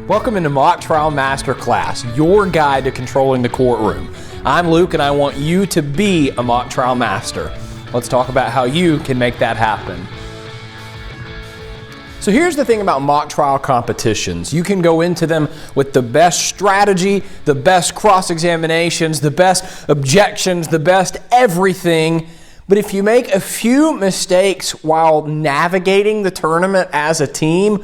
Welcome into Mock Trial Masterclass, your guide to controlling the courtroom. I'm Luke and I want you to be a mock trial master. Let's talk about how you can make that happen. So here's the thing about mock trial competitions. You can go into them with the best strategy, the best cross-examinations, the best objections, the best everything. But if you make a few mistakes while navigating the tournament as a team,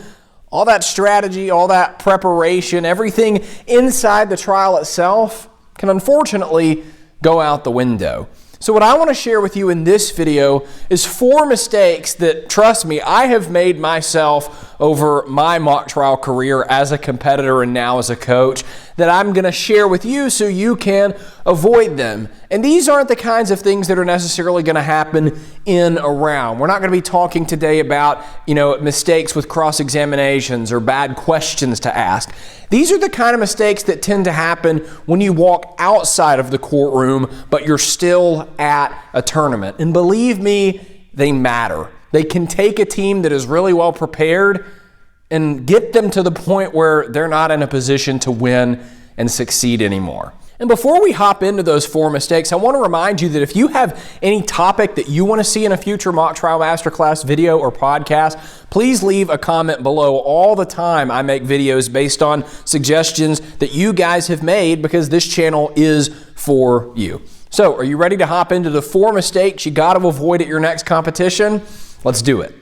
all that strategy, all that preparation, everything inside the trial itself can unfortunately go out the window. So what I want to share with you in this video is 4 mistakes that, trust me, I have made myself over my mock trial career as a competitor and now as a coach that I'm going to share with you so you can avoid them. And these aren't the kinds of things that are necessarily going to happen in a round. We're not going to be talking today about, mistakes with cross-examinations or bad questions to ask. These are the kind of mistakes that tend to happen when you walk outside of the courtroom, but you're still at a tournament. And believe me, they matter. They can take a team that is really well prepared and get them to the point where they're not in a position to win and succeed anymore. And before we hop into those 4 mistakes, I want to remind you that if you have any topic that you want to see in a future Mock Trial Masterclass video or podcast, please leave a comment below. All the time I make videos based on suggestions that you guys have made because this channel is for you. So, are you ready to hop into the 4 mistakes you got to avoid at your next competition? Let's do it.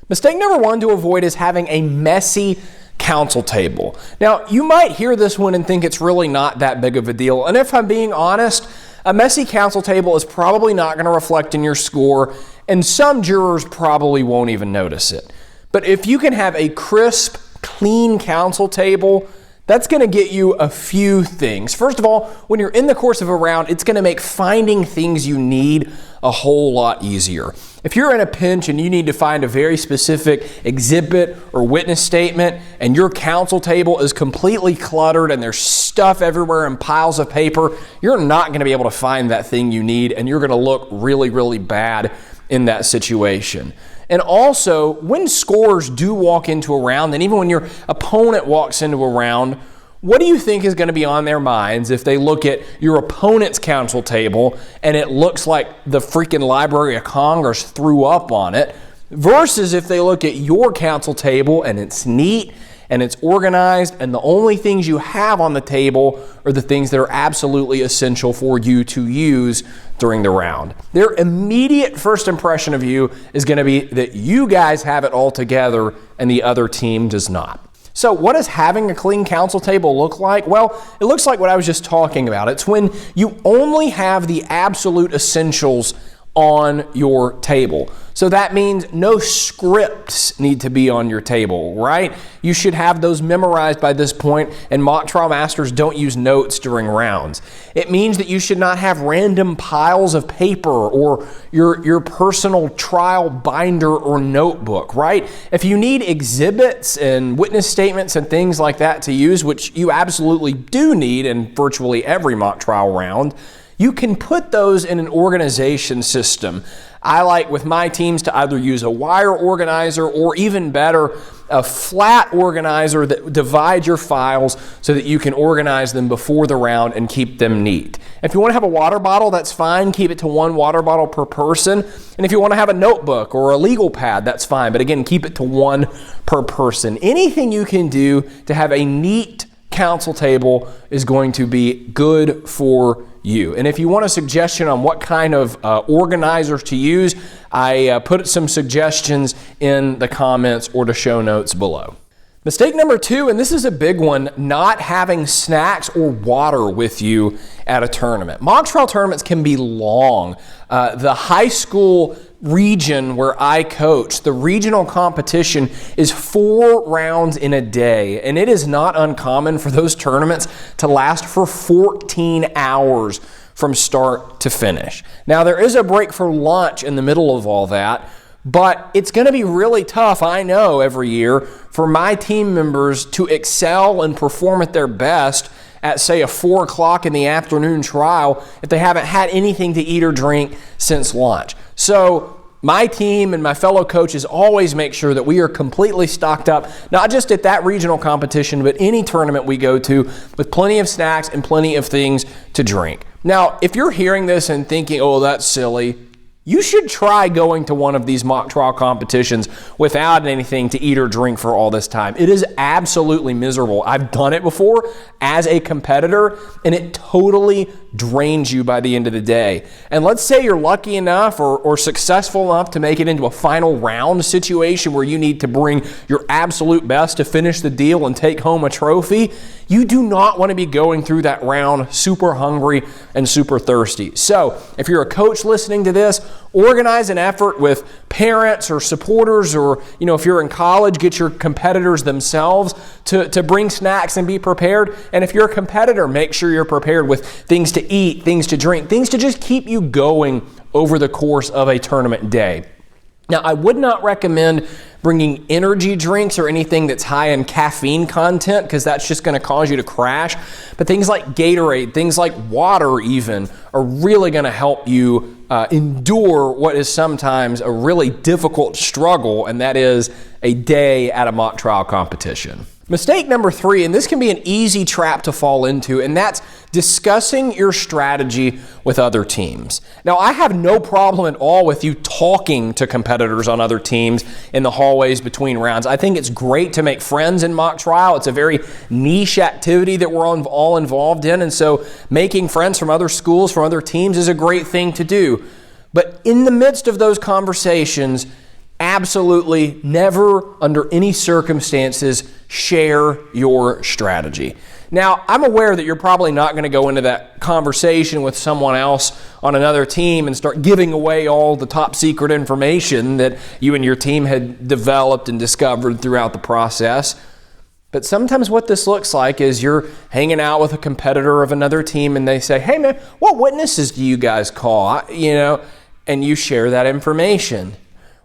Mistake number 1 to avoid is having a messy counsel table. Now, you might hear this one and think it's really not that big of a deal. And if I'm being honest, a messy counsel table is probably not going to reflect in your score, and some jurors probably won't even notice it. But if you can have a crisp, clean counsel table, that's going to get you a few things. First of all, when you're in the course of a round, it's going to make finding things you need a whole lot easier. If you're in a pinch and you need to find a very specific exhibit or witness statement and your counsel table is completely cluttered and there's stuff everywhere and piles of paper, you're not going to be able to find that thing you need and you're going to look really, really bad in that situation. And also, when scorers do walk into a round, and even when your opponent walks into a round, what do you think is going to be on their minds if they look at your opponent's counsel table and it looks like the freaking Library of Congress threw up on it, versus if they look at your counsel table and it's neat and it's organized and the only things you have on the table are the things that are absolutely essential for you to use during the round. Their immediate first impression of you is going to be that you guys have it all together and the other team does not. So what does having a clean counsel table look like? Well, it looks like what I was just talking about. It's when you only have the absolute essentials on your table. So that means no scripts need to be on your table, right? You should have those memorized by this point, and mock trial masters don't use notes during rounds. It means that you should not have random piles of paper or your personal trial binder or notebook, right? If you need exhibits and witness statements and things like that to use, which you absolutely do need in virtually every mock trial round, you can put those in an organization system. I like with my teams to either use a wire organizer or even better, a flat organizer that divides your files so that you can organize them before the round and keep them neat. If you want to have a water bottle, that's fine. Keep it to 1 water bottle per person. And if you want to have a notebook or a legal pad, that's fine. But again, keep it to 1 per person. Anything you can do to have a neat counsel table is going to be good for you. And if you want a suggestion on what kind of organizers to use, I put some suggestions in the comments or the show notes below. Mistake number 2, and this is a big one, not having snacks or water with you at a tournament. Mock trial tournaments can be long. The high school region where I coach, the regional competition is 4 rounds in a day, and it is not uncommon for those tournaments to last for 14 hours from start to finish. Now, there is a break for lunch in the middle of all that, but it's going to be really tough, I know, every year for my team members to excel and perform at their best at, say, a 4 o'clock in the afternoon trial if they haven't had anything to eat or drink since lunch. So My team and my fellow coaches always make sure that we are completely stocked up, not just at that regional competition, but any tournament we go to, with plenty of snacks and plenty of things to drink. Now, if you're hearing this and thinking, oh, that's silly, you should try going to one of these mock trial competitions without anything to eat or drink for all this time. It is absolutely miserable. I've done it before as a competitor, and it totally drains you by the end of the day. And let's say you're lucky enough or successful enough to make it into a final round situation where you need to bring your absolute best to finish the deal and take home a trophy. You do not want to be going through that round super hungry and super thirsty. So if you're a coach listening to this, organize an effort with parents or supporters, or if you're in college, get your competitors themselves to bring snacks and be prepared. And if you're a competitor, make sure you're prepared with things to eat, things to drink, things to just keep you going over the course of a tournament day. Now, I would not recommend bringing energy drinks or anything that's high in caffeine content, because that's just going to cause you to crash. But things like Gatorade, things like water even, are really going to help you endure what is sometimes a really difficult struggle, and that is a day at a mock trial competition. Mistake number 3, and this can be an easy trap to fall into, and that's discussing your strategy with other teams. Now, I have no problem at all with you talking to competitors on other teams in the hallways between rounds. I think it's great to make friends in mock trial. It's a very niche activity that we're all involved in, and so making friends from other schools, from other teams, is a great thing to do. But in the midst of those conversations, absolutely never, under any circumstances, share your strategy. Now, I'm aware that you're probably not going to go into that conversation with someone else on another team and start giving away all the top secret information that you and your team had developed and discovered throughout the process. But sometimes what this looks like is you're hanging out with a competitor of another team and they say, hey man, what witnesses do you guys call? And you share that information.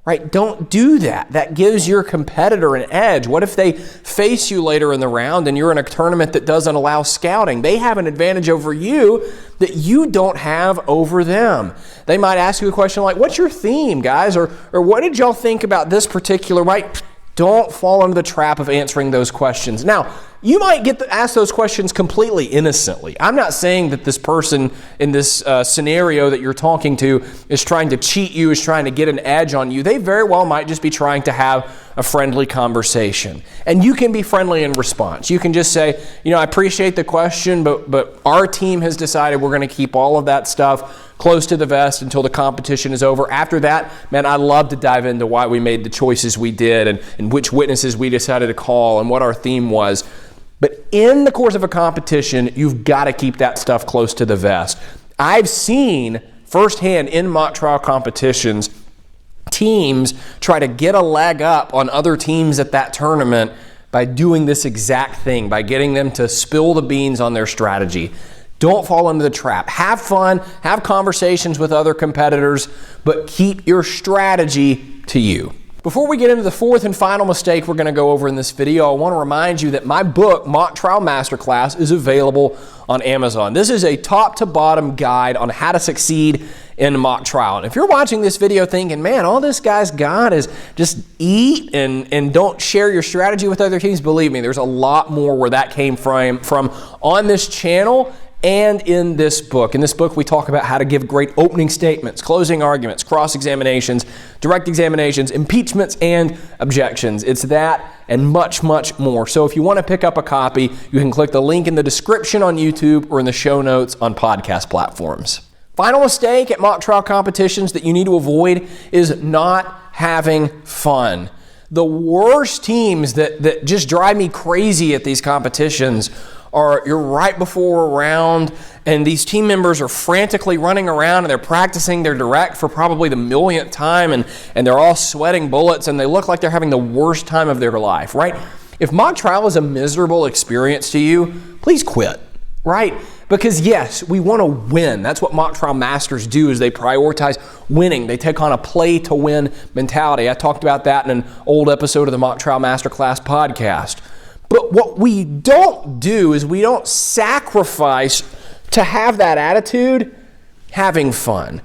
Right? Don't do that. That gives your competitor an edge. What if they face you later in the round and you're in a tournament that doesn't allow scouting? They have an advantage over you that you don't have over them. They might ask you a question like, what's your theme, guys? Or what did y'all think about this particular, right? Don't fall into the trap of answering those questions. Now, you might get to ask those questions completely innocently. I'm not saying that this person in this scenario that you're talking to is trying to cheat you, is trying to get an edge on you. They very well might just be trying to have a friendly conversation. And you can be friendly in response. You can just say, I appreciate the question, but our team has decided we're going to keep all of that stuff close to the vest until the competition is over. After that, man, I'd love to dive into why we made the choices we did and which witnesses we decided to call and what our theme was. But in the course of a competition, you've got to keep that stuff close to the vest. I've seen firsthand in mock trial competitions, teams try to get a leg up on other teams at that tournament by doing this exact thing, by getting them to spill the beans on their strategy. Don't fall into the trap. Have fun, have conversations with other competitors, but keep your strategy to you. Before we get into the 4th and final mistake we're going to go over in this video, I want to remind you that my book, Mock Trial Masterclass, is available on Amazon. This is a top-to-bottom guide on how to succeed in mock trial. And if you're watching this video thinking, man, all this guy's got is just eat and don't share your strategy with other teams, believe me, there's a lot more where that came from on this channel and in this book. In this book, we talk about how to give great opening statements, closing arguments, cross-examinations, direct examinations, impeachments, and objections. It's that and much, much more. So if you want to pick up a copy, you can click the link in the description on YouTube or in the show notes on podcast platforms. Final mistake at mock trial competitions that you need to avoid is not having fun. The worst teams that just drive me crazy at these competitions are you're right before a round and these team members are frantically running around and they're practicing their direct for probably the millionth time and they're all sweating bullets and they look like they're having the worst time of their life, right? If mock trial is a miserable experience to you, please quit, right? Because yes, we want to win. That's what mock trial masters do, is they prioritize winning. They take on a play to win mentality. I talked about that in an old episode of the Mock Trial Masterclass podcast. But what we don't do is we don't sacrifice to have that attitude having fun.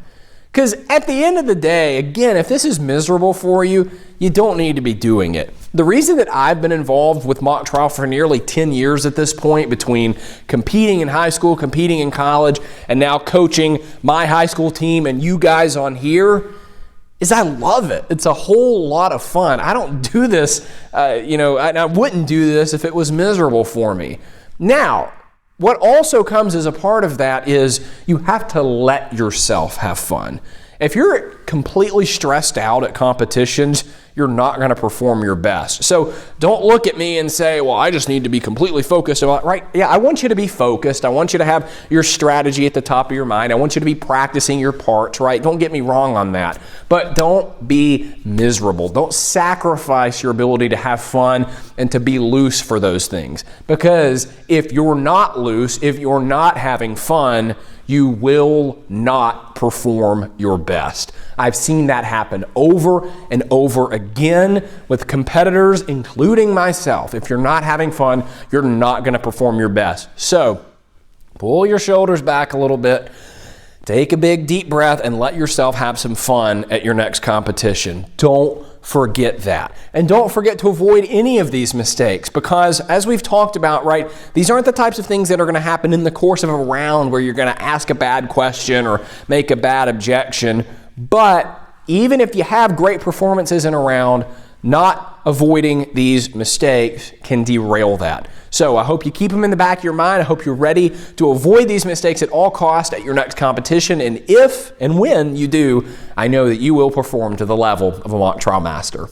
Because at the end of the day, again, if this is miserable for you, you don't need to be doing it. The reason that I've been involved with mock trial for nearly 10 years at this point, between competing in high school, competing in college, and now coaching my high school team and you guys on here, is I love it. It's a whole lot of fun. I don't do this, I wouldn't do this if it was miserable for me. Now, what also comes as a part of that is you have to let yourself have fun. If you're completely stressed out at competitions, you're not going to perform your best. So don't look at me and say, well, I just need to be completely focused about, right? Yeah, I want you to be focused. I want you to have your strategy at the top of your mind. I want you to be practicing your parts, right? Don't get me wrong on that. But don't be miserable. Don't sacrifice your ability to have fun and to be loose for those things. Because if you're not loose, if you're not having fun, you will not perform your best. I've seen that happen over and over again with competitors, including myself. If you're not having fun, you're not going to perform your best. So pull your shoulders back a little bit, take a big deep breath, and let yourself have some fun at your next competition. Don't forget that. And don't forget to avoid any of these mistakes, because as we've talked about, right, these aren't the types of things that are going to happen in the course of a round where you're going to ask a bad question or make a bad objection. But even if you have great performances in a round, not avoiding these mistakes can derail that. So I hope you keep them in the back of your mind. I hope you're ready to avoid these mistakes at all costs at your next competition. And if and when you do, I know that you will perform to the level of a mock trial master.